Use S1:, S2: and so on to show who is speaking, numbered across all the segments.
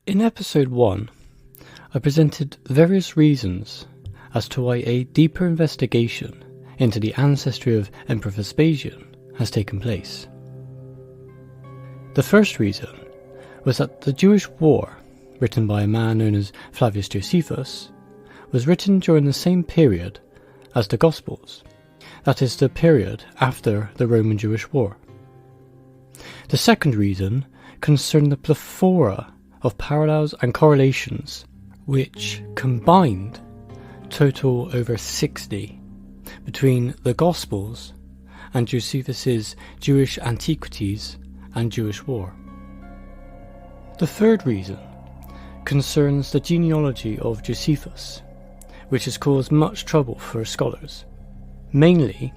S1: In episode 1, I presented various reasons as to why a deeper investigation into the ancestry of Emperor Vespasian has taken place. The first reason was that the Jewish War, written by a man known as Flavius Josephus, was written during the same period as the Gospels, that is, the period after the Roman Jewish War. The second reason concerned the plethora of parallels and correlations which combined total over 60 between the Gospels and Josephus's Jewish Antiquities and Jewish War. The third reason concerns the genealogy of Josephus, which has caused much trouble for scholars, mainly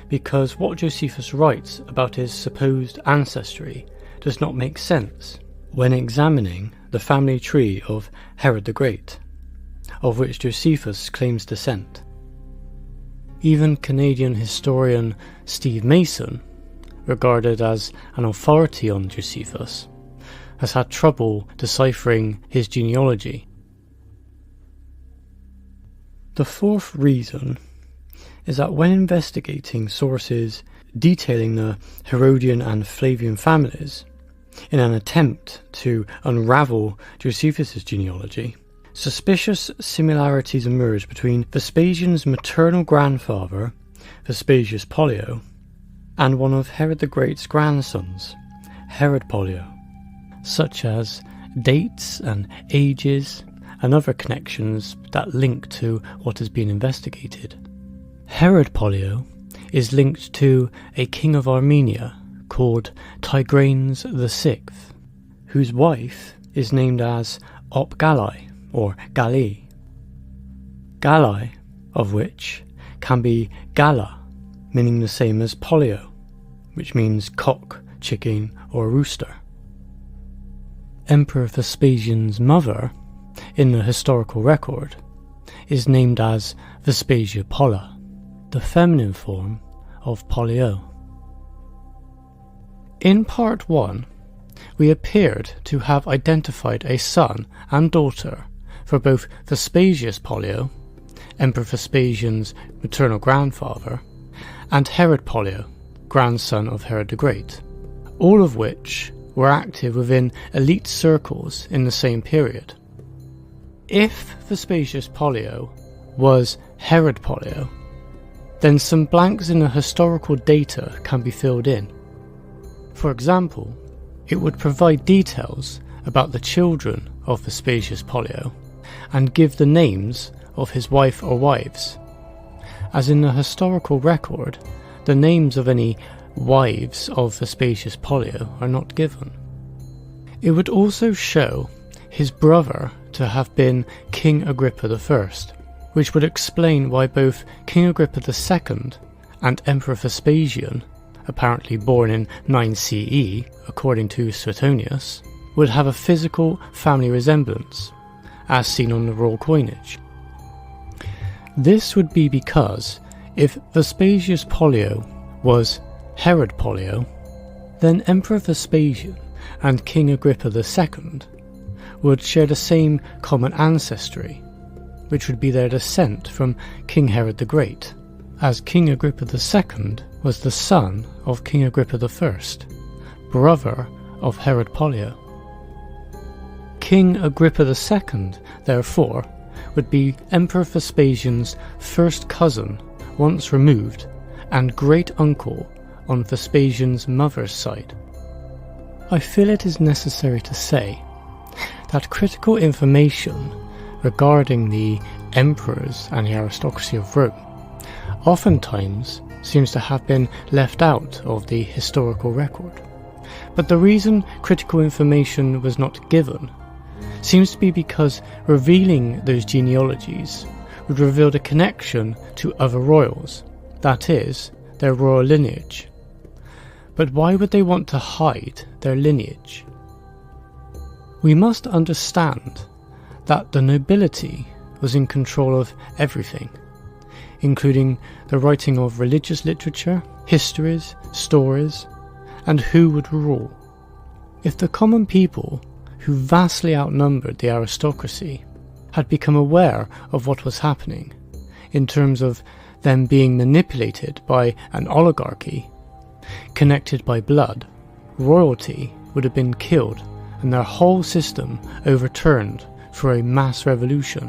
S1: because what Josephus writes about his supposed ancestry does not make sense when examining the family tree of Herod the Great, of which Josephus claims descent. Even Canadian historian Steve Mason, regarded as an authority on Josephus, has had trouble deciphering his genealogy. The fourth reason is that when investigating sources detailing the Herodian and Flavian families, in an attempt to unravel Josephus's genealogy, suspicious similarities emerge between Vespasian's maternal grandfather, Vespasius Pollio, and one of Herod the Great's grandsons, Herod Pollio, such as dates and ages and other connections that link to what has been investigated. Herod Pollio is linked to a king of Armenia called Tigranes VI, whose wife is named as Galli or Galli. Galli, of which can be Galla, meaning the same as Pollio, which means cock, chicken or rooster. Emperor Vespasian's mother, in the historical record, is named as Vespasia Polla, the feminine form of Pollio. In part 1, we appeared to have identified a son and daughter for both Vespasius Pollio, Emperor Vespasian's maternal grandfather, and Herod Pollio, grandson of Herod the Great, all of which were active within elite circles in the same period. If Vespasius Pollio was Herod Pollio, then some blanks in the historical data can be filled in. For example, it would provide details about the children of Vespasius Pollio and give the names of his wife or wives, as in the historical record the names of any wives of Vespasius Pollio are not given. It would also show his brother to have been King Agrippa I, which would explain why both King Agrippa II and Emperor Vespasian, apparently born in 9 CE according to Suetonius, would have a physical family resemblance, as seen on the royal coinage. This would be because if Vespasius Pollio was Herod Pollio, then Emperor Vespasian and King Agrippa II would share the same common ancestry, which would be their descent from King Herod the Great, as King Agrippa II was the son of King Agrippa I, brother of Herod Pollio. King Agrippa II, therefore, would be Emperor Vespasian's first cousin once removed and great uncle on Vespasian's mother's side. I feel it is necessary to say that critical information regarding the emperors and the aristocracy of Rome oftentimes seems to have been left out of the historical record. But the reason critical information was not given seems to be because revealing those genealogies would reveal the connection to other royals, that is, their royal lineage. But why would they want to hide their lineage? We must understand that the nobility was in control of everything, including the writing of religious literature, histories, stories, and who would rule. If the common people who vastly outnumbered the aristocracy, had become aware of what was happening, in terms of them being manipulated by an oligarchy, connected by blood. Royalty would have been killed and their whole system overturned for a mass revolution,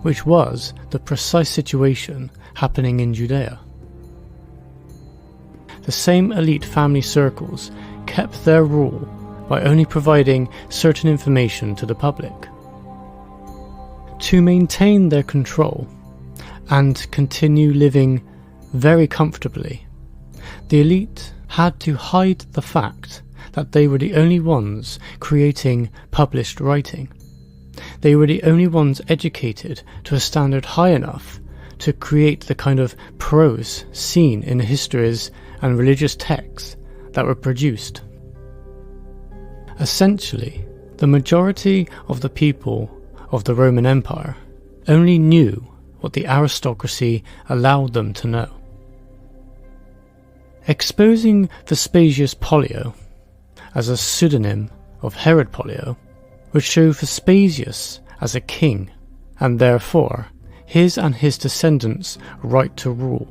S1: which was the precise situation happening in Judea. The same elite family circles kept their rule by only providing certain information to the public. To maintain their control and continue living very comfortably, the elite had to hide the fact that they were the only ones creating published writing. They were the only ones educated to a standard high enough to create the kind of prose seen in the histories and religious texts that were produced. Essentially, the majority of the people of the Roman Empire only knew what the aristocracy allowed them to know. Exposing Vespasius Pollio as a pseudonym of Herod Pollio would show Vespasius as a king, and therefore his and his descendants' right to rule.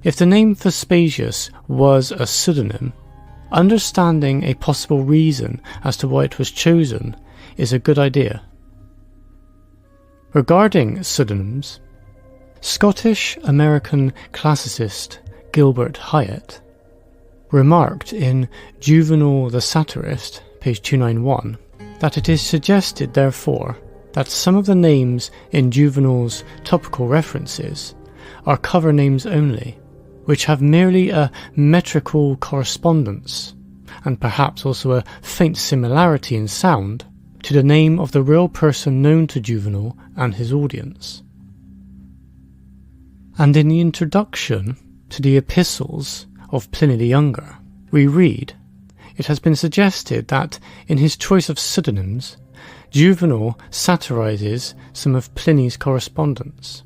S1: If the name Vespasius was a pseudonym, understanding a possible reason as to why it was chosen is a good idea. Regarding pseudonyms, Scottish-American classicist Gilbert Hyatt remarked in Juvenal the Satirist, page 291, that it is suggested, therefore, that some of the names in Juvenal's topical references are cover names only, which have merely a metrical correspondence, and perhaps also a faint similarity in sound, to the name of the real person known to Juvenal and his audience. And in the introduction to the epistles of Pliny the Younger, we read, it has been suggested that in his choice of pseudonyms, Juvenal satirizes some of Pliny's correspondence.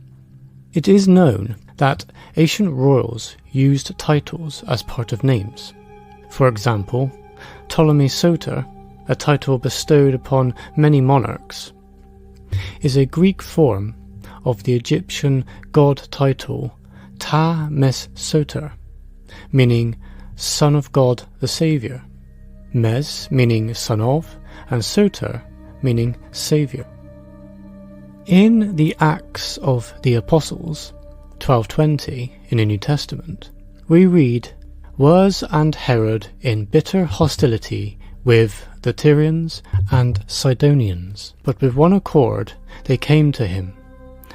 S1: It is known that ancient royals used titles as part of names. For example, Ptolemy Soter, a title bestowed upon many monarchs, is a Greek form of the Egyptian god title Ta Mes Soter, meaning son of God the Saviour, Mes meaning son of, and Soter meaning Saviour. In the Acts of the Apostles, 12:20 in the New Testament, we read, "Was and Herod in bitter hostility with the Tyrians and Sidonians, but with one accord they came to him,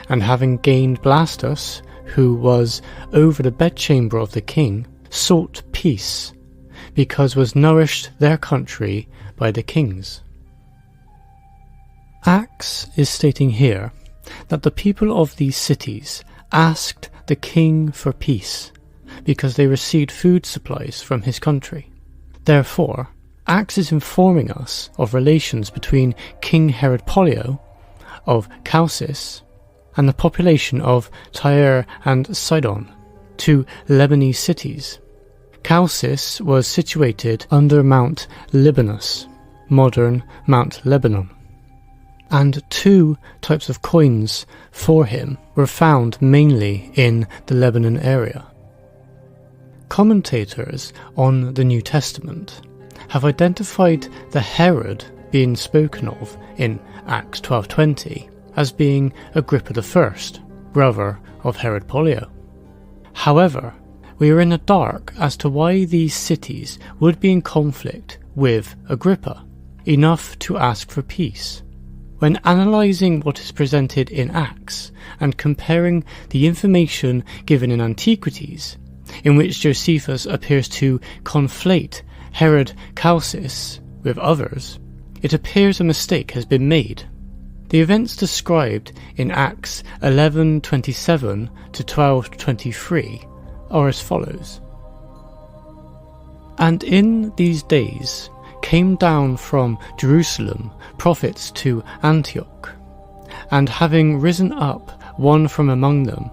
S1: and having gained Blastus, who was over the bedchamber of the king, sought peace, because was nourished their country by the kings." Acts is stating here that the people of these cities asked the king for peace, because they received food supplies from his country. Therefore, Acts is informing us of relations between King Herod Pollio of Chalcis and the population of Tyre and Sidon, two Lebanese cities. Chalcis was situated under Mount Libanus, modern Mount Lebanon, and two types of coins for him were found mainly in the Lebanon area. Commentators on the New Testament have identified the Herod being spoken of in Acts 12:20 as being Agrippa I, brother of Herod Pollio. However, we are in the dark as to why these cities would be in conflict with Agrippa, enough to ask for peace. When analysing what is presented in Acts and comparing the information given in Antiquities, in which Josephus appears to conflate Herod Chalcis with others, it appears a mistake has been made. The events described in Acts 11:27 to 12:23 are as follows. "And in these days came down from Jerusalem prophets to Antioch, and having risen up one from among them,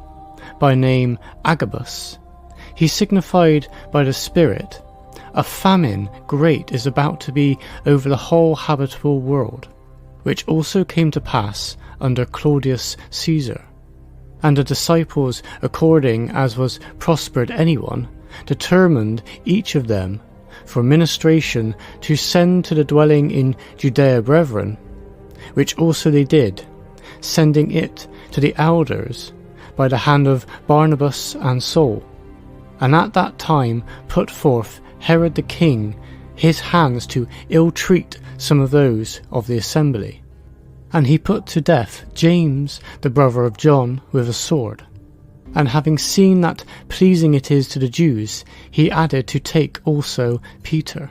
S1: by name Agabus, he signified by the Spirit a famine great is about to be over the whole habitable world, which also came to pass under Claudius Caesar. And the disciples, according as was prospered anyone, determined each of them for ministration to send to the dwelling in Judea brethren, which also they did, sending it to the elders by the hand of Barnabas and Saul. And at that time put forth Herod the king his hands to ill-treat some of those of the assembly. And he put to death James, the brother of John, with a sword. And having seen that pleasing it is to the Jews, he added to take also Peter.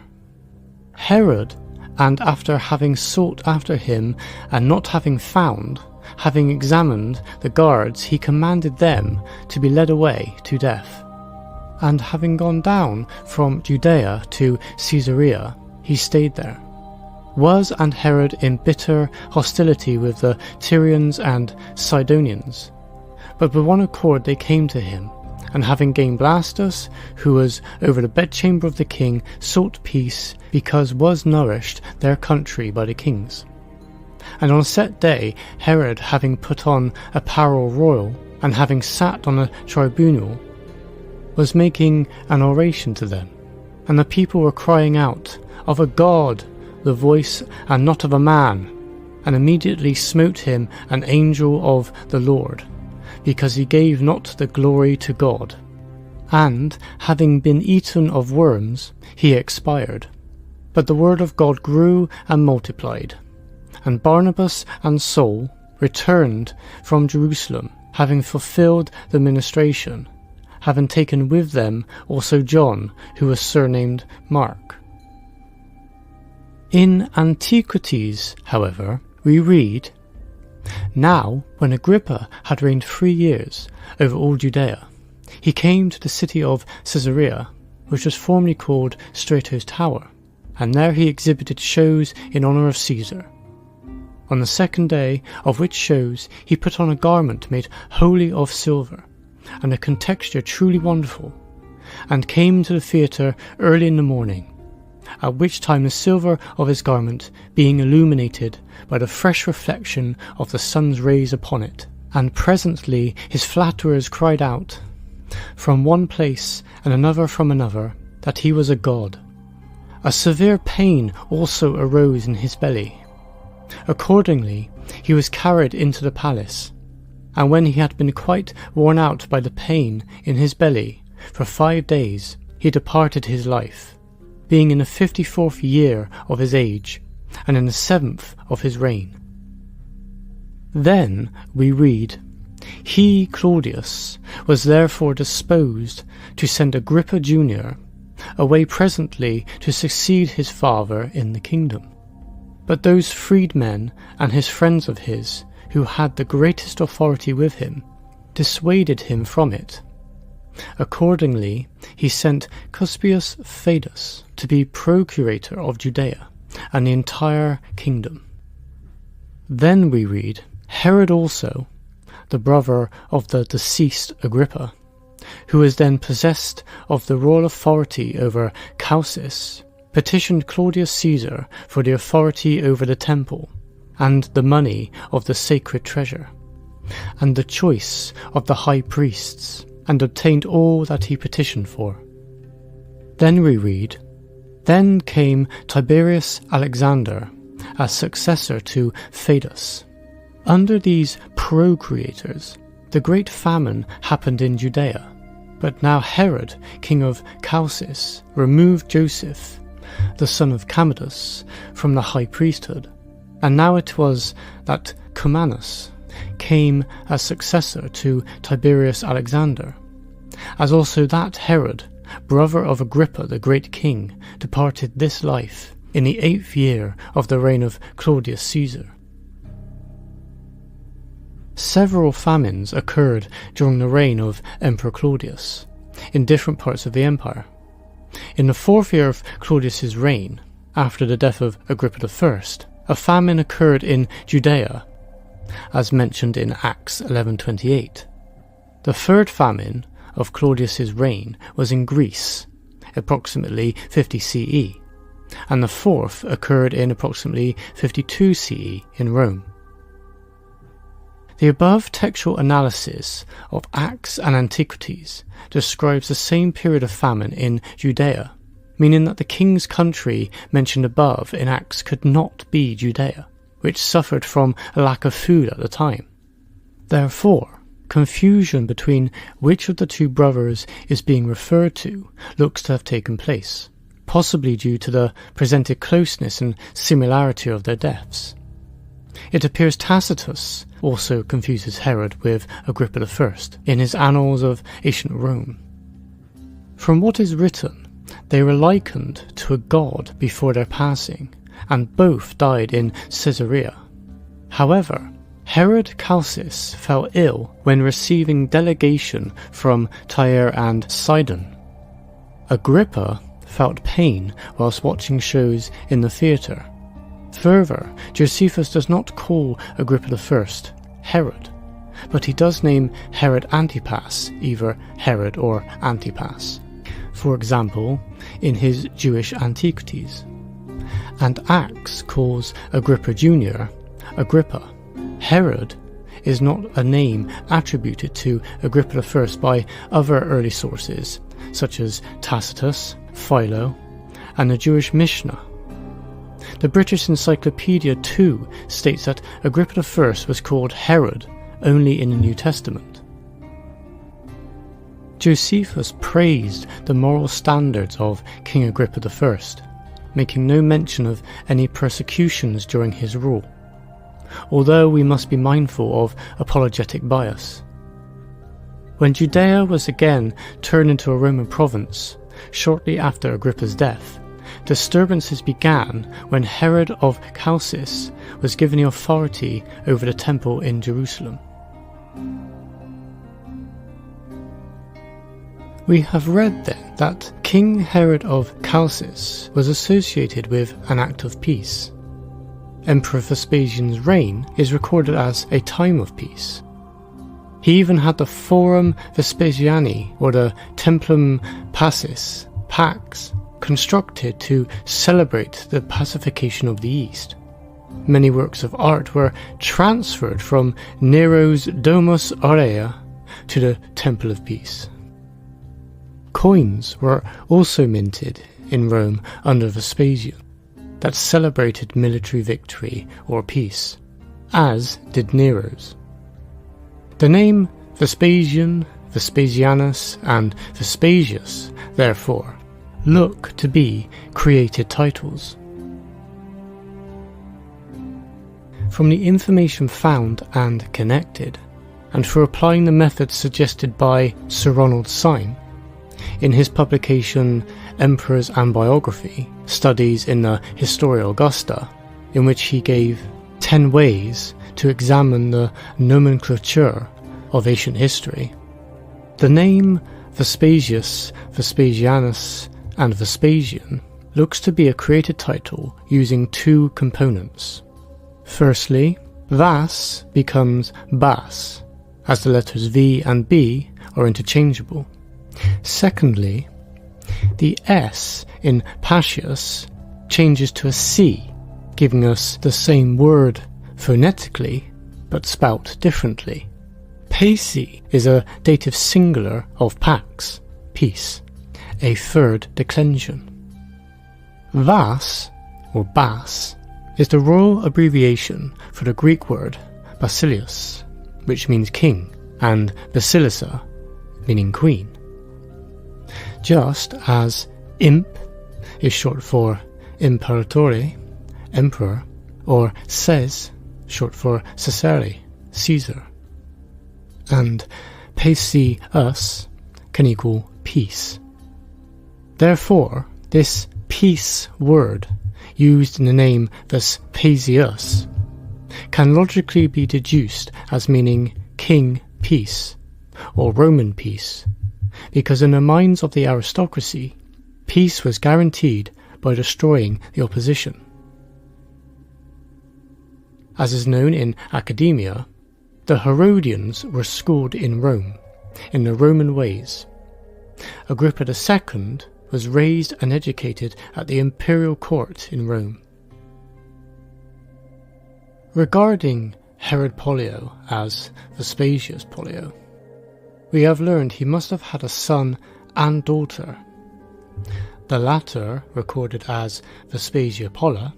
S1: Herod, and after having sought after him, and not having found, having examined the guards, he commanded them to be led away to death. And having gone down from Judea to Caesarea, he stayed there. Was and Herod in bitter hostility with the Tyrians and Sidonians. But with one accord they came to him, and having gained Blastus, who was over the bedchamber of the king, sought peace, because was nourished their country by the kings. And on a set day Herod, having put on apparel royal, and having sat on a tribunal, was making an oration to them. And the people were crying out, "Of a god the voice, and not of a man," and immediately smote him an angel of the Lord, because he gave not the glory to God. And, having been eaten of worms, he expired. But the word of God grew and multiplied. And Barnabas and Saul returned from Jerusalem, having fulfilled the ministration, having taken with them also John, who was surnamed Mark. In Antiquities, however, we read, "Now, when Agrippa had reigned 3 years over all Judea, he came to the city of Caesarea, which was formerly called Strato's Tower, and there he exhibited shows in honour of Caesar. On the second day of which shows he put on a garment made wholly of silver, and a contexture truly wonderful, and came to the theatre early in the morning, at which time the silver of his garment being illuminated by the fresh reflection of the sun's rays upon it, and presently his flatterers cried out from one place and another from another that he was a god. A severe pain also arose in his belly. Accordingly he was carried into the palace, and when he had been quite worn out by the pain in his belly for 5 days, he departed his life, being in the 54th year of his age, and in the 7th of his reign." Then we read, "He, Claudius, was therefore disposed to send Agrippa Junior away presently to succeed his father in the kingdom. But those freedmen and his friends of his, who had the greatest authority with him, dissuaded him from it. Accordingly, he sent Cuspius Fadus to be procurator of Judea and the entire kingdom." Then we read, "Herod also, the brother of the deceased Agrippa, who was then possessed of the royal authority over Chalcis, petitioned Claudius Caesar for the authority over the temple, and the money of the sacred treasure, and the choice of the high priests, and obtained all that he petitioned for." Then we read, "Then came Tiberius Alexander as successor to Fadus. Under these procurators, the great famine happened in Judea. But now Herod, king of Chalcis, removed Joseph, the son of Commodus, from the high priesthood. And now it was that Cumanus came as successor to Tiberius Alexander, as also that Herod, brother of Agrippa the great king, departed this life in the 8th year of the reign of Claudius Caesar." Several famines occurred during the reign of Emperor Claudius in different parts of the empire. In the 4th year of Claudius's reign, after the death of Agrippa I, a famine occurred in Judea, as mentioned in Acts 11:28. The 3rd famine of Claudius's reign was in Greece, approximately 50 CE, and the fourth occurred in approximately 52 CE in Rome. The above textual analysis of Acts and Antiquities describes the same period of famine in Judea, meaning that the king's country mentioned above in Acts could not be Judea, which suffered from a lack of food at the time. Therefore, confusion between which of the two brothers is being referred to looks to have taken place, possibly due to the presented closeness and similarity of their deaths. It appears Tacitus also confuses Herod with Agrippa I in his Annals of Ancient Rome. From what is written, they were likened to a god before their passing, and both died in Caesarea. However, Herod Chalcis fell ill when receiving delegation from Tyre and Sidon. Agrippa felt pain whilst watching shows in the theatre. Further, Josephus does not call Agrippa I Herod, but he does name Herod Antipas either Herod or Antipas, for example, in his Jewish Antiquities. And Acts calls Agrippa Jr. Agrippa. Herod is not a name attributed to Agrippa I by other early sources, such as Tacitus, Philo, and the Jewish Mishnah. The British Encyclopedia too states that Agrippa I was called Herod only in the New Testament. Josephus praised the moral standards of King Agrippa I, making no mention of any persecutions during his rule, although we must be mindful of apologetic bias. When Judea was again turned into a Roman province, shortly after Agrippa's death, disturbances began when Herod of Chalcis was given the authority over the temple in Jerusalem. We have read then that King Herod of Chalcis was associated with an act of peace. Emperor Vespasian's reign is recorded as a time of peace. He even had the Forum Vespasiani, or the Templum Pacis, Pax, constructed to celebrate the pacification of the East. Many works of art were transferred from Nero's Domus Aurea to the Temple of Peace. Coins were also minted in Rome under Vespasian that celebrated military victory or peace, as did Nero's. The name Vespasian, Vespasianus, and Vespasius, therefore, look to be created titles. From the information found and connected, and for applying the methods suggested by Sir Ronald Syme, in his publication Emperors and Biography, Studies in the Historia Augusta, in which he gave 10 ways to examine the nomenclature of ancient history, the name Vespasius, Vespasianus, and Vespasian looks to be a created title using two components. Firstly, Vas becomes Bas, as the letters V and B are interchangeable. Secondly, the S in Pacius changes to a C, giving us the same word phonetically, but spelt differently. Paci is a dative singular of pax, peace, a third declension. Vas, or Bas, is the royal abbreviation for the Greek word Basilius, which means king, and Basilissa, meaning queen. Just as imp is short for imperatore, emperor, or ses, short for Caesare, Caesar, and pacius can equal peace. Therefore, this peace word, used in the name Vespasius, can logically be deduced as meaning king peace, or Roman peace, because in the minds of the aristocracy, peace was guaranteed by destroying the opposition. As is known in academia, the Herodians were schooled in Rome, in the Roman ways. Agrippa II was raised and educated at the imperial court in Rome. Regarding Herod Pollio as Vespasius Pollio, we have learned he must have had a son and daughter, the latter recorded as Vespasia Polla,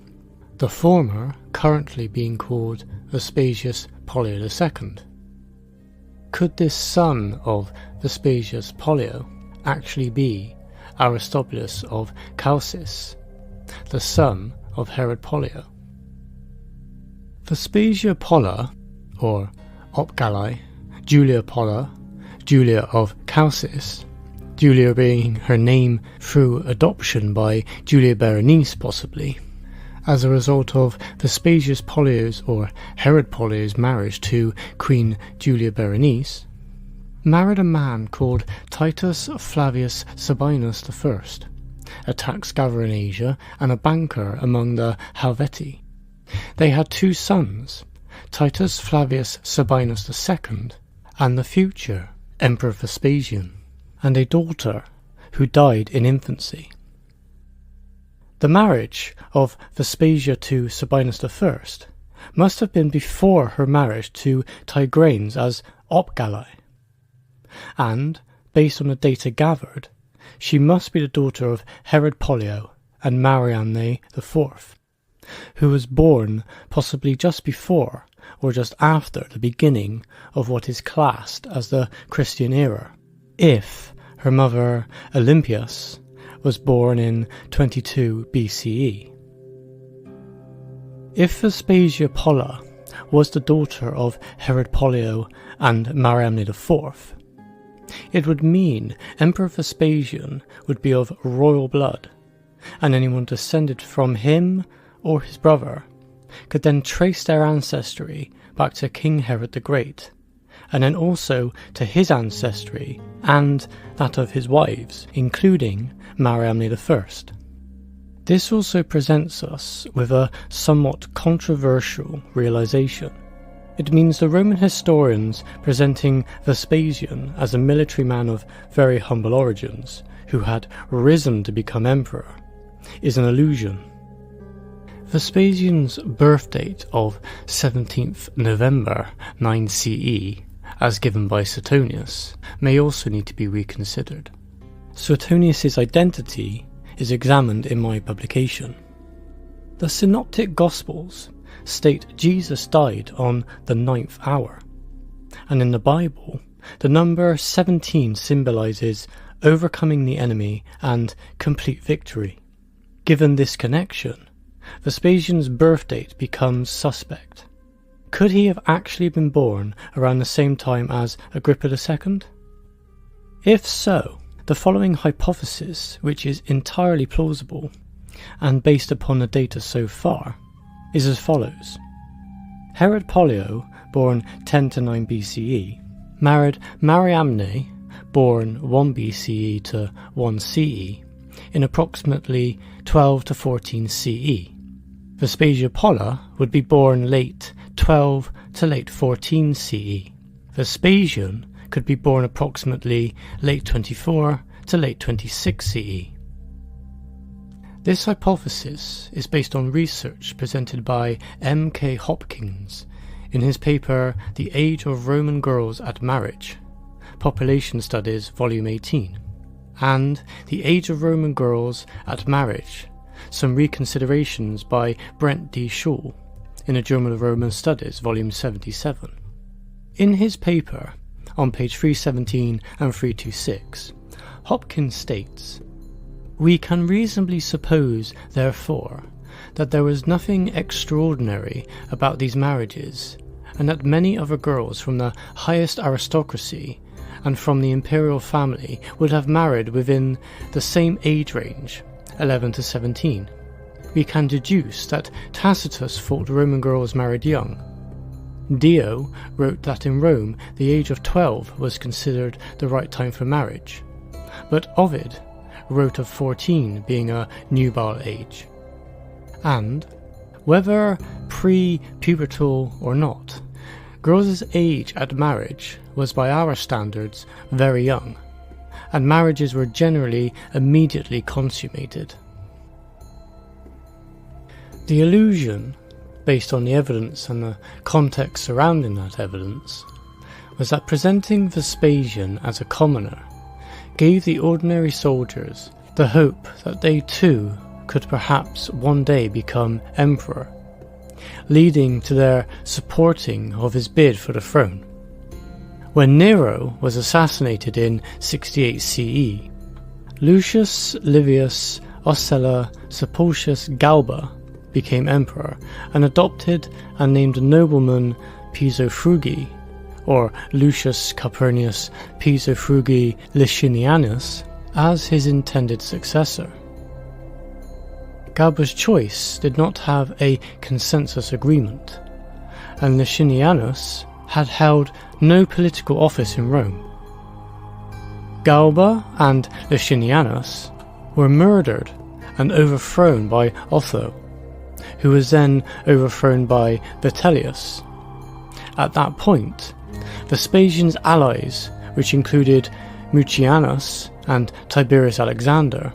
S1: the former currently being called Vespasius Pollio II. Could this son of Vespasius Pollio actually be Aristobulus of Chalcis, the son of Herod Pollio? Vespasia Polla, or Opgalai, Julia Polla, Julia of Chalcis, Julia being her name through adoption by Julia Berenice possibly, as a result of Vespasius Pollio's or Herod Pollio's marriage to Queen Julia Berenice, married a man called Titus Flavius Sabinus I, a tax gatherer in Asia and a banker among the Helvetii. They had two sons, Titus Flavius Sabinus II and the future Emperor Vespasian, and a daughter who died in infancy. The marriage of Vespasia to Sabinus I must have been before her marriage to Tigranes as Opgalai, and, based on the data gathered, she must be the daughter of Herod Pollio and Mariamne IV, who was born possibly just before or just after the beginning of what is classed as the Christian era, if her mother Olympias was born in 22 BCE. If Vespasia Polla was the daughter of Herod Pollio and Mariamne IV, it would mean Emperor Vespasian would be of royal blood, and anyone descended from him or his brother could then trace their ancestry back to King Herod the Great, and then also to his ancestry and that of his wives, including Mariamne I. This also presents us with a somewhat controversial realization. It means the Roman historians presenting Vespasian as a military man of very humble origins, who had risen to become emperor, is an illusion. Vespasian's birth date of 17th November 9 CE, as given by Suetonius, may also need to be reconsidered. Suetonius's identity is examined in my publication. The Synoptic Gospels state Jesus died on the 9th hour, and in the Bible, the number 17 symbolises overcoming the enemy and complete victory. Given this connection, Vespasian's birth date becomes suspect. Could he have actually been born around the same time as Agrippa II? If so, the following hypothesis, which is entirely plausible and based upon the data so far, is as follows. Herod Pollio, born 10 to 9 BCE, married Mariamne, born 1 BCE to 1 CE, in approximately 12 to 14 CE. Vespasia Polla would be born late 12 to late 14 CE. Vespasian could be born approximately late 24 to late 26 CE. This hypothesis is based on research presented by M.K. Hopkins in his paper The Age of Roman Girls at Marriage, Population Studies Volume 18, and The Age of Roman Girls at Marriage, Some Reconsiderations by Brent D. Shaw in the Journal of Roman Studies, Volume 77. In his paper, on page 317 and 326, Hopkins states, "We can reasonably suppose, therefore, that there was nothing extraordinary about these marriages, and that many other girls from the highest aristocracy and from the imperial family would have married within the same age range, 11 to 17. We can deduce that Tacitus thought Roman girls married young. Dio wrote that in Rome the age of 12 was considered the right time for marriage, but Ovid wrote of 14 being a nubile age. And, whether pre-pubertal or not, girls' age at marriage was by our standards very young, and marriages were generally immediately consummated. The illusion, based on the evidence and the context surrounding that evidence, was that presenting Vespasian as a commoner gave the ordinary soldiers the hope that they too could perhaps one day become emperor, leading to their supporting of his bid for the throne. When Nero was assassinated in 68 CE, Lucius Livius Ocella Sulpicius Galba became emperor and adopted and named a nobleman Piso Frugi, or Lucius Calpurnius Piso Frugi Licinianus, as his intended successor. Galba's choice did not have a consensus agreement, and Licinianus had held no political office in Rome. Galba and Licinianus were murdered and overthrown by Otho, who was then overthrown by Vitellius. At that point, Vespasian's allies, which included Mucianus and Tiberius Alexander,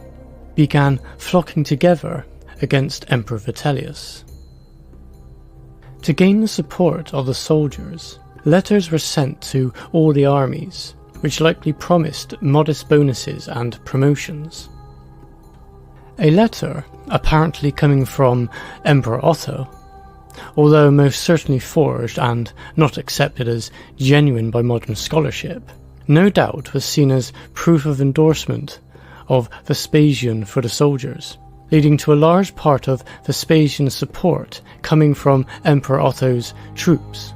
S1: began flocking together against Emperor Vitellius. To gain the support of the soldiers, letters were sent to all the armies, which likely promised modest bonuses and promotions. A letter, apparently coming from Emperor Otto, although most certainly forged and not accepted as genuine by modern scholarship, no doubt was seen as proof of endorsement of Vespasian for the soldiers, leading to a large part of Vespasian's support coming from Emperor Otto's troops,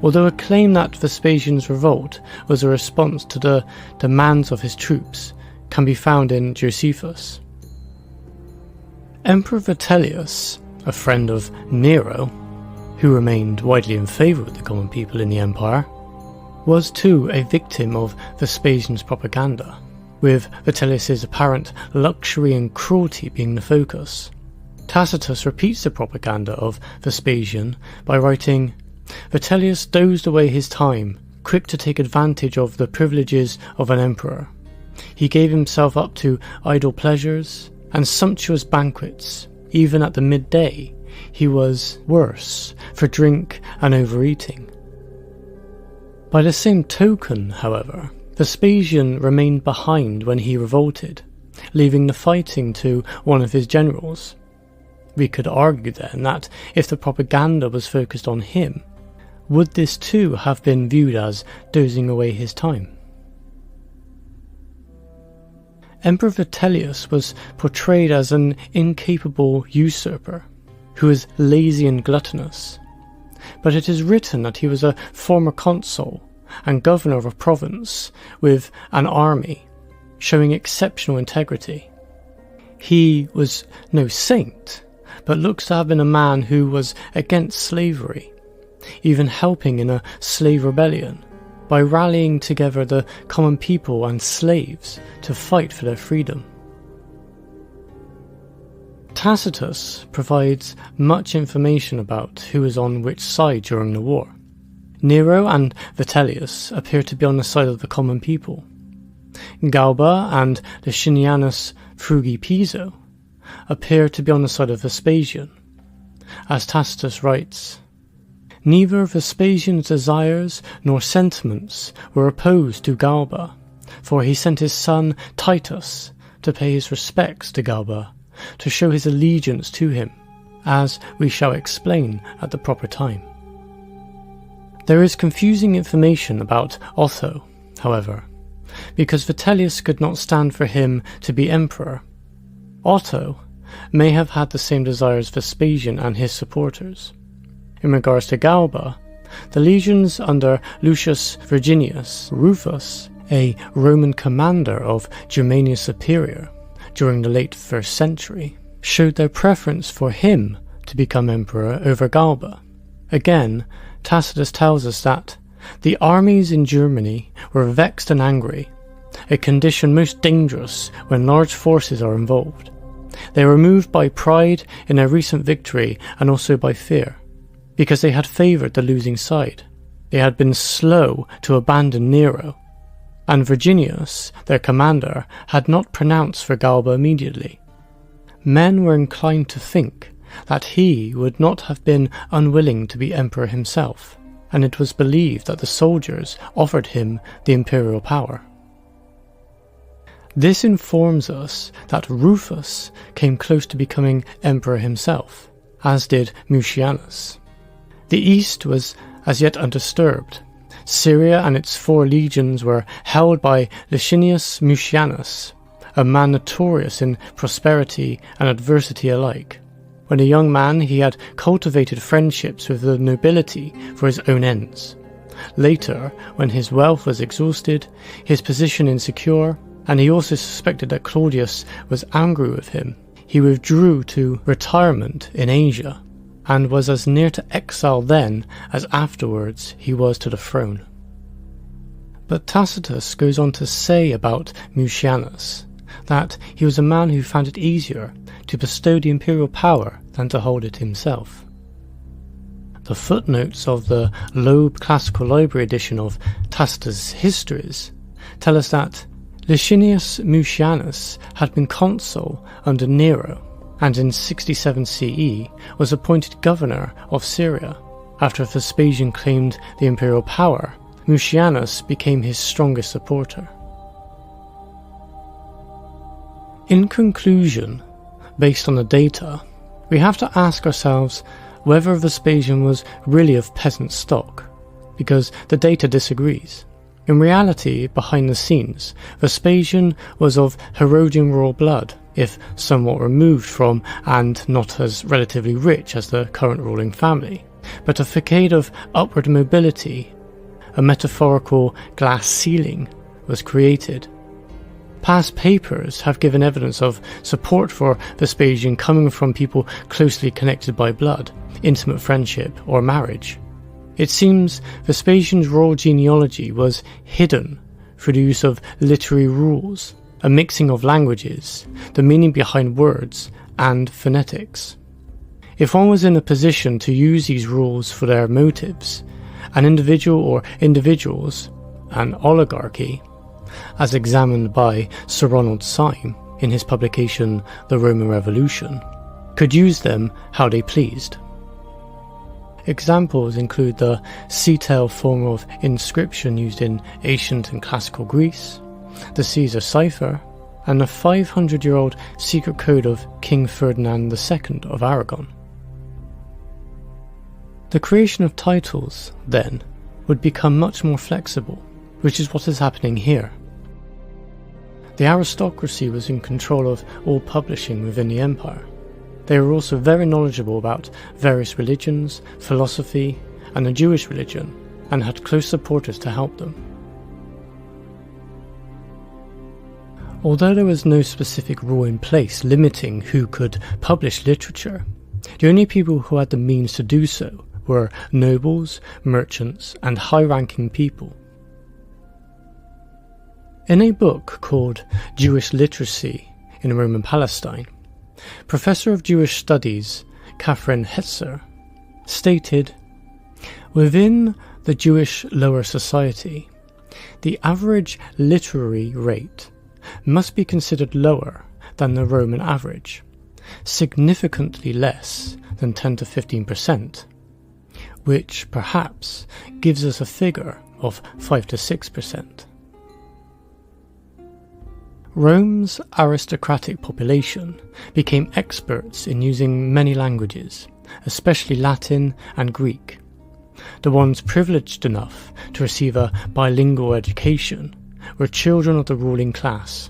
S1: although a claim that Vespasian's revolt was a response to the demands of his troops can be found in Josephus. Emperor Vitellius, a friend of Nero, who remained widely in favour with the common people in the empire, was too a victim of Vespasian's propaganda, with Vitellius's apparent luxury and cruelty being the focus. Tacitus repeats the propaganda of Vespasian by writing, "Vitellius dozed away his time, quick to take advantage of the privileges of an emperor. He gave himself up to idle pleasures and sumptuous banquets. Even at the midday, he was worse for drink and overeating." By the same token, however, Vespasian remained behind when he revolted, leaving the fighting to one of his generals. We could argue then that if the propaganda was focused on him, would this too have been viewed as dozing away his time? Emperor Vitellius was portrayed as an incapable usurper who was lazy and gluttonous, but it is written that he was a former consul and governor of a province with an army, showing exceptional integrity. He was no saint, but looks to have been a man who was against slavery, even helping in a slave rebellion, by rallying together the common people and slaves to fight for their freedom. Tacitus provides much information about who was on which side during the war. Nero and Vitellius appear to be on the side of the common people. Galba and Licinianus Frugi Piso appear to be on the side of Vespasian. As Tacitus writes, "Neither Vespasian's desires nor sentiments were opposed to Galba, for he sent his son Titus to pay his respects to Galba, to show his allegiance to him, as we shall explain at the proper time." There is confusing information about Otho, however, because Vitellius could not stand for him to be emperor. Otto may have had the same desire as Vespasian and his supporters. In regards to Galba, the legions under Lucius Virginius Rufus, a Roman commander of Germania Superior during the late 1st century, showed their preference for him to become emperor over Galba. Again, Tacitus tells us that the armies in Germany were vexed and angry, a condition most dangerous when large forces are involved. They were moved by pride in their recent victory and also by fear, because they had favoured the losing side. They had been slow to abandon Nero, and Virginius, their commander, had not pronounced for Galba immediately. Men were inclined to think that he would not have been unwilling to be emperor himself, and it was believed that the soldiers offered him the imperial power. This informs us that Rufus came close to becoming emperor himself, as did Mucianus. The East was as yet undisturbed. Syria and its 4 legions were held by Licinius Mucianus, a man notorious in prosperity and adversity alike. When a young man, he had cultivated friendships with the nobility for his own ends. Later, when his wealth was exhausted, his position insecure, and he also suspected that Claudius was angry with him, he withdrew to retirement in Asia, and was as near to exile then as afterwards he was to the throne. But Tacitus goes on to say about Mucianus that he was a man who found it easier to bestow the imperial power than to hold it himself. The footnotes of the Loeb Classical Library edition of Tacitus' Histories tell us that Licinius Mucianus had been consul under Nero, and in 67 CE was appointed governor of Syria. After Vespasian claimed the imperial power, Mucianus became his strongest supporter. In conclusion, based on the data, we have to ask ourselves whether Vespasian was really of peasant stock, because the data disagrees. In reality, behind the scenes, Vespasian was of Herodian royal blood, if somewhat removed from and not as relatively rich as the current ruling family, but a facade of upward mobility. A metaphorical glass ceiling was created. Past papers have given evidence of support for Vespasian coming from people closely connected by blood, intimate friendship, or marriage. It seems Vespasian's royal genealogy was hidden through the use of literary rules, a mixing of languages, the meaning behind words, and phonetics. If one was in a position to use these rules for their motives, an individual or individuals, an oligarchy, as examined by Sir Ronald Syme in his publication The Roman Revolution, could use them how they pleased. Examples include the cetal form of inscription used in ancient and classical Greece, the Caesar cipher, and the 500-year-old secret code of King Ferdinand II of Aragon. The creation of titles, then, would become much more flexible, which is what is happening here. The aristocracy was in control of all publishing within the empire. They were also very knowledgeable about various religions, philosophy, and the Jewish religion, and had close supporters to help them. Although there was no specific rule in place limiting who could publish literature, the only people who had the means to do so were nobles, merchants, and high-ranking people. In a book called Jewish Literacy in Roman Palestine, Professor of Jewish Studies Catherine Hetzer stated, "Within the Jewish lower society, the average literary rate must be considered lower than the Roman average, significantly less than 10 to 15%, which perhaps gives us a figure of 5 to 6%. Rome's aristocratic population became experts in using many languages, especially Latin and Greek. The ones privileged enough to receive a bilingual education were children of the ruling class.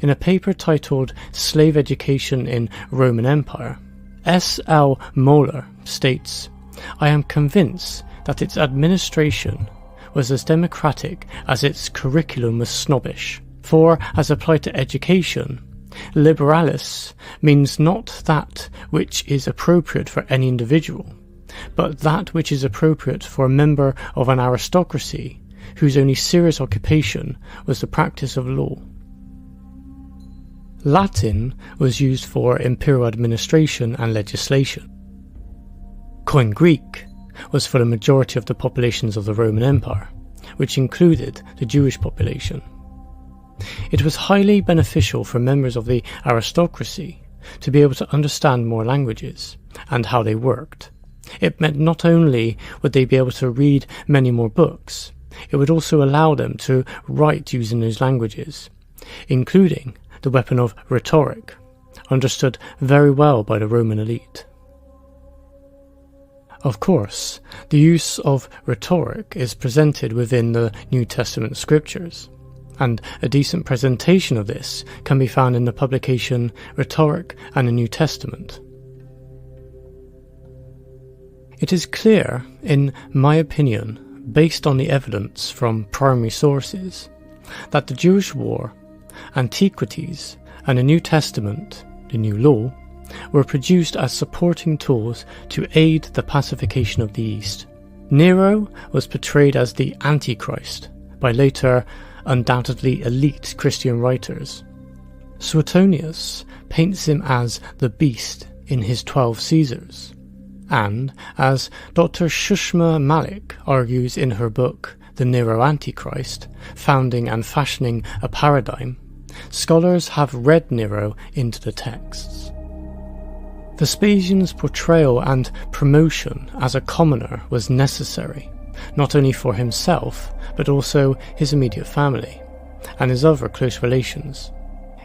S1: In a paper titled Slave Education in Roman Empire, S. L. Moeller states, "I am convinced that its administration was as democratic as its curriculum was snobbish. For, as applied to education, liberalis means not that which is appropriate for any individual, but that which is appropriate for a member of an aristocracy whose only serious occupation was the practice of law." Latin was used for imperial administration and legislation. Koine Greek was for the majority of the populations of the Roman Empire, which included the Jewish population. It was highly beneficial for members of the aristocracy to be able to understand more languages and how they worked. It meant not only would they be able to read many more books, it would also allow them to write using those languages, including the weapon of rhetoric, understood very well by the Roman elite. Of course, the use of rhetoric is presented within the New Testament scriptures, and a decent presentation of this can be found in the publication Rhetoric and the New Testament. It is clear, in my opinion, based on the evidence from primary sources, that the Jewish War, antiquities, and the New Testament, the New Law, were produced as supporting tools to aid the pacification of the East. Nero was portrayed as the Antichrist by later, undoubtedly elite Christian writers. Suetonius paints him as the beast in his 12 Caesars, and, as Dr. Shushma Malik argues in her book The Nero Antichrist, Founding and Fashioning a Paradigm, scholars have read Nero into the texts. Vespasian's portrayal and promotion as a commoner was necessary, not only for himself, but also his immediate family, and his other close relations.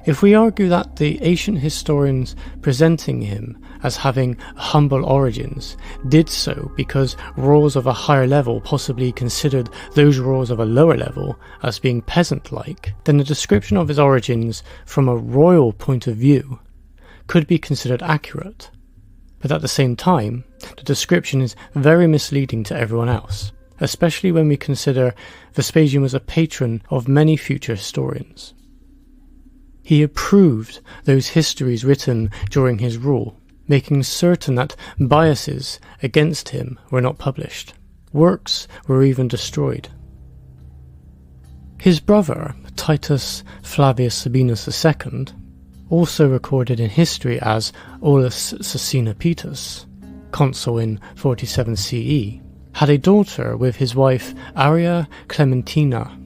S1: If we argue that the ancient historians presenting him as having humble origins did so because royals of a higher level possibly considered those royals of a lower level as being peasant-like, then the description of his origins from a royal point of view could be considered accurate. But at the same time, the description is very misleading to everyone else, especially when we consider Vespasian was a patron of many future historians. He approved those histories written during his rule, making certain that biases against him were not published. Works were even destroyed. His brother, Titus Flavius Sabinus II, also recorded in history as Aulus Sasina consul in 47 CE, had a daughter with his wife Arria Clementina,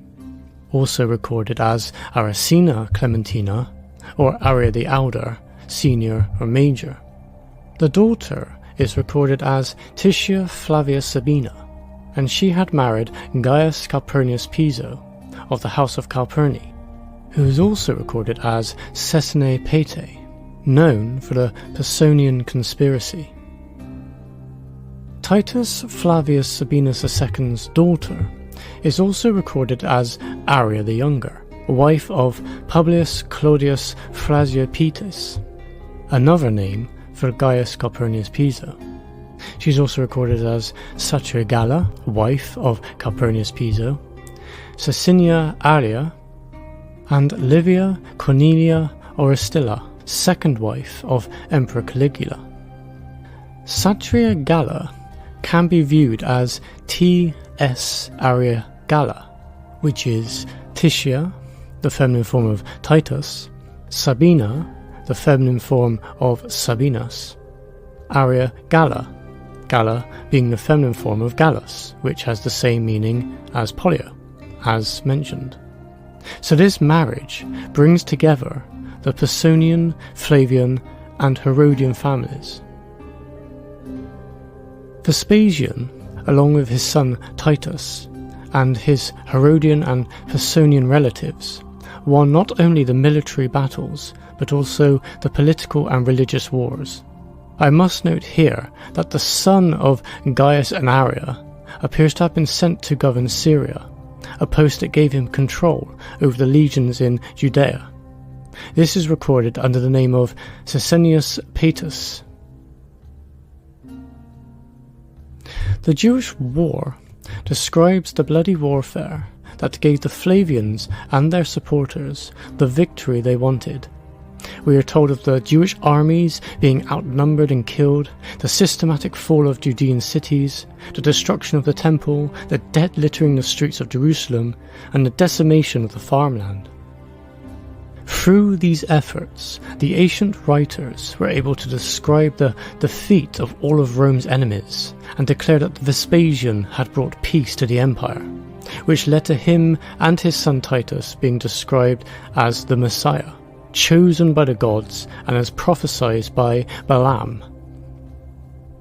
S1: also recorded as Aracina Clementina, or Arria the Elder, Senior or Major. The daughter is recorded as Titia Flavia Sabina, and she had married Gaius Calpurnius Piso, of the House of Calpurni, who is also recorded as Cesine Pete, known for the Personian conspiracy. Titus Flavius Sabinus II's daughter is also recorded as Arria the Younger, wife of Publius Claudius Phrasiopetius, another name for Gaius Calpurnius Piso. She is also recorded as Saturgalla, wife of Calpurnius Piso, Cecilia Arria, and Livia Cornelia Orestilla, second wife of Emperor Caligula. Satria Galla can be viewed as T.S. Arria Galla, which is Titia, the feminine form of Titus, Sabina, the feminine form of Sabinus, Arria Galla, Galla being the feminine form of Gallus, which has the same meaning as Pollio, as mentioned. So this marriage brings together the Personian, Flavian and Herodian families. Vespasian, along with his son Titus, and his Herodian and Personian relatives, won not only the military battles, but also the political and religious wars. I must note here that the son of Gaius and Arria appears to have been sent to govern Syria, a post that gave him control over the legions in Judea. This is recorded under the name of Cecenius Paetus. The Jewish War describes the bloody warfare that gave the Flavians and their supporters the victory they wanted. We are told of the Jewish armies being outnumbered and killed, the systematic fall of Judean cities, the destruction of the temple, the dead littering the streets of Jerusalem, and the decimation of the farmland. Through these efforts, the ancient writers were able to describe the defeat of all of Rome's enemies and declare that Vespasian had brought peace to the empire, which led to him and his son Titus being described as the Messiah, chosen by the gods and as prophesied by Balaam.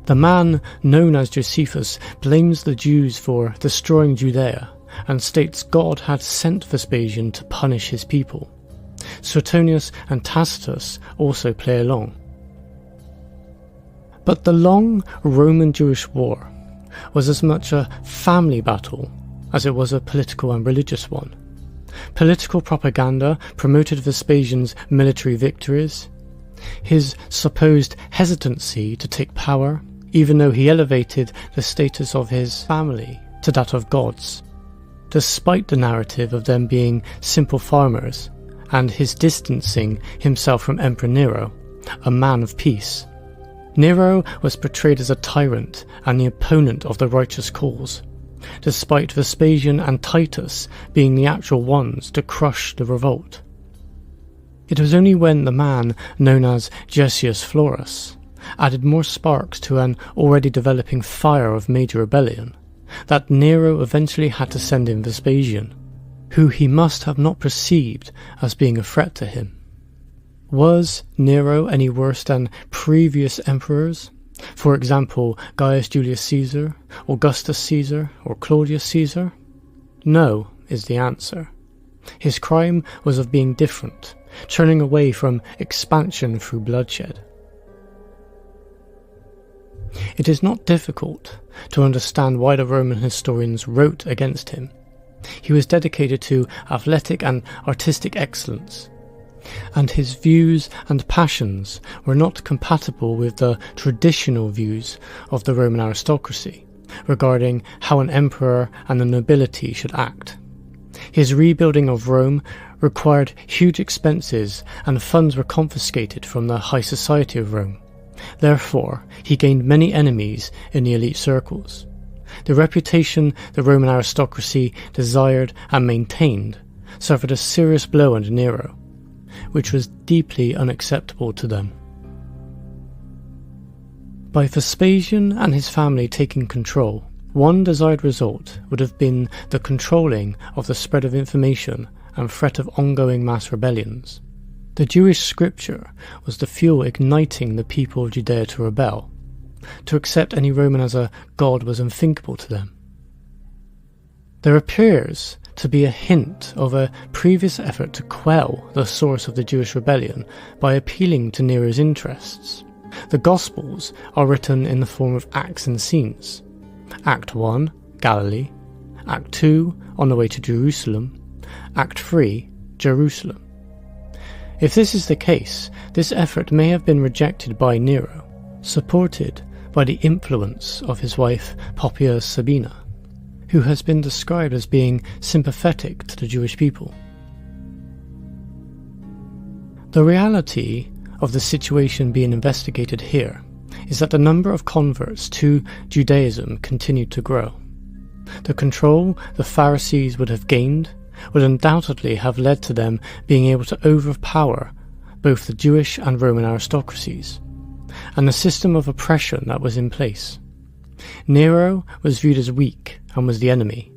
S1: The man known as Josephus blames the Jews for destroying Judea and states God had sent Vespasian to punish his people. Suetonius and Tacitus also play along. But the long Roman-Jewish war was as much a family battle as it was a political and religious one. Political propaganda promoted Vespasian's military victories, his supposed hesitancy to take power, even though he elevated the status of his family to that of gods, despite the narrative of them being simple farmers, and his distancing himself from Emperor Nero, a man of peace. Nero was portrayed as a tyrant and the opponent of the righteous cause, despite Vespasian and Titus being the actual ones to crush the revolt. It was only when the man known as Gessius Florus added more sparks to an already developing fire of major rebellion that Nero eventually had to send in Vespasian, who he must have not perceived as being a threat to him. Was Nero any worse than previous emperors? For example, Gaius Julius Caesar, Augustus Caesar, or Claudius Caesar? No, is the answer. His crime was of being different, turning away from expansion through bloodshed. It is not difficult to understand why the Roman historians wrote against him. He was dedicated to athletic and artistic excellence, and his views and passions were not compatible with the traditional views of the Roman aristocracy regarding how an emperor and the nobility should act. His rebuilding of Rome required huge expenses, and funds were confiscated from the high society of Rome. Therefore, he gained many enemies in the elite circles. The reputation the Roman aristocracy desired and maintained suffered a serious blow under Nero, which was deeply unacceptable to them. By Vespasian and his family taking control, one desired result would have been the controlling of the spread of information and threat of ongoing mass rebellions. The Jewish scripture was the fuel igniting the people of Judea to rebel. To accept any Roman as a god was unthinkable to them. There appears to be a hint of a previous effort to quell the source of the Jewish rebellion by appealing to Nero's interests. The Gospels are written in the form of acts and scenes. Act 1, Galilee. Act 2, on the way to Jerusalem. Act 3, Jerusalem. If this is the case, this effort may have been rejected by Nero, supported by the influence of his wife Poppaea Sabina, who has been described as being sympathetic to the Jewish people. The reality of the situation being investigated here is that the number of converts to Judaism continued to grow. The control the Pharisees would have gained would undoubtedly have led to them being able to overpower both the Jewish and Roman aristocracies, and the system of oppression that was in place. Nero was viewed as weak and was the enemy,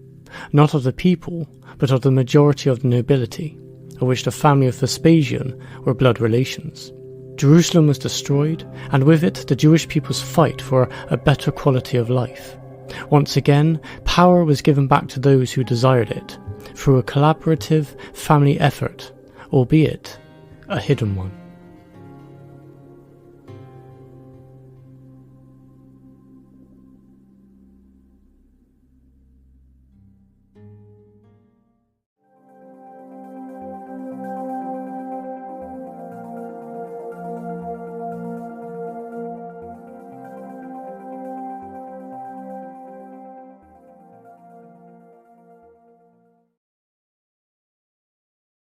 S1: not of the people, but of the majority of the nobility, of which the family of Vespasian were blood relations. Jerusalem was destroyed, and with it the Jewish people's fight for a better quality of life. Once again, power was given back to those who desired it, through a collaborative family effort, albeit a hidden one.